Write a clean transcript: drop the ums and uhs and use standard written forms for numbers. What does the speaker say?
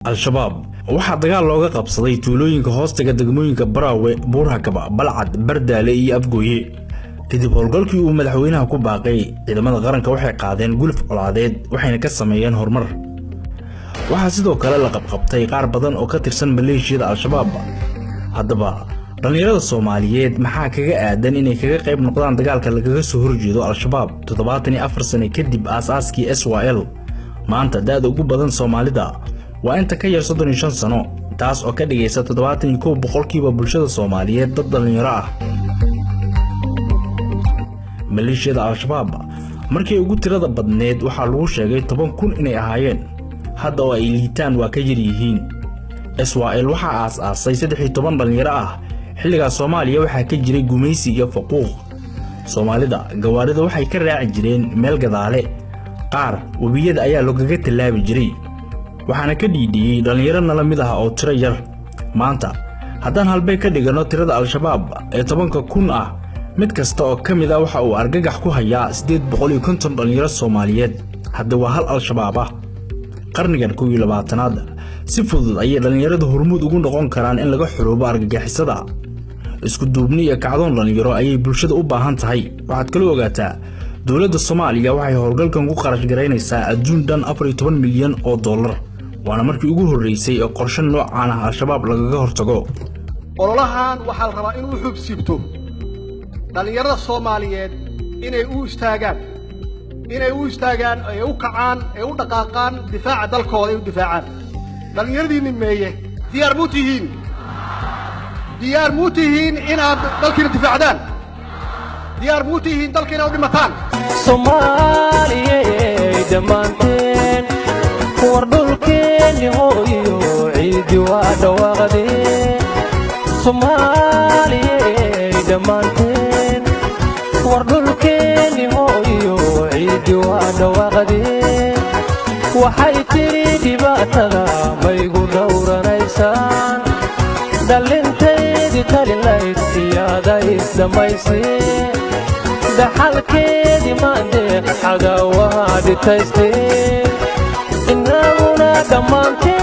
al-shabaab waxaa dagaal looga qabsaday tuulooyinka hoostaga degmooyinka Baraawe, Buurhakaba, Balcad, Bardaale iyo Afgooye. kadib howlgalkii uu madaxweynaha ku baaqay ciidamada qaranka waxay qaadeen guluf colaadeed waxayna ka sameeyeen horumar. waxaa sidoo kale la qabqabtay qaar badan oo ka tirsan maleeshiyada al-shabaab. haddaba dhalinyarada Soomaaliyeed maxaa kaga aadan inay kaga qayb noqdaan dagaalka lagaga soo horjeedo al-shabaab 74 sano kadib aasaaskii SYL? maanta daada ugu badan Soomaalida waa inta ka yar 35 sano, taas oo ka dhigaysa 71% bulshada Soomaaliyeed dad dhalinyaro ah. maleeshiyada al-shabaab markii ugu tirada badneed waxaa lagu sheegay 10,000 inay ahaayeen, hadda oo ay liitaan waa ka yar yihiin. SYL waxaa aasaasay 13 dhalinyaro ah. xilligaas Soomaaliya waxaa ka jiray gumaysi iyo faquuq. Soomaalida gawaarida waxay ka raaci jireen meel gadaale, qaar wabiyada ayaa loogaga talaabi jiray, waxaana ka dhiidhiyay dhalinyaro nala mid ah oo tiro yar. maanta haddaan halbay ka dhigano tirada al-shabaab ee 10,000 ah, mid kasta oo ka mid ah waxa uu argagax ku hayaa 850 dhalinyaro Soomaaliyeed. hadda waa hal al-shabaab ah. qarnigan 21aad si fudud ayay dhalinyaradu hormuud ugu noqon karaan in laga xoroobo argagixisada. isku duubni iyo kacdoon dhalinyaro ayay bulshada u baahan tahay. waxaad kala ogaataa dawladda Soomaaliya waxay howlgalkan ku qarash gareynaysaa adduun dhan $14 milyan oo dollar, waana markii ugu horeysay oo qorshe noocan ah al-shabaab lagaga hortago. ololahan waxaa la rabaa inuu xubsiibto dhalinyarada Soomaaliyeed inay u istaagaan ay u kacaan ay u dhaqaaqaan difaaca dalkooda ay u difaacaan. dhalinyaradiina meeye diyaar muu tihiin inaad dalkiina difaacdaan? diyaar muu tihiin dalkiina u dhimataan? Soomaaliyeed dhammaanteen war dhulkeeni hooyo ciidi waa dhawaaqdeen. Soomaaliyeed dhammaanteen war dhulkeeni hooyo ciidi waa dhawaaqdeen. waxay tiri dhibaatada maygu dhowranaysaan, dhalinteedii talilayd iyada isdhamaysay, dhaxalkeedii maandeeq cadaawaha dhitaystay. inaguna dhammaanteen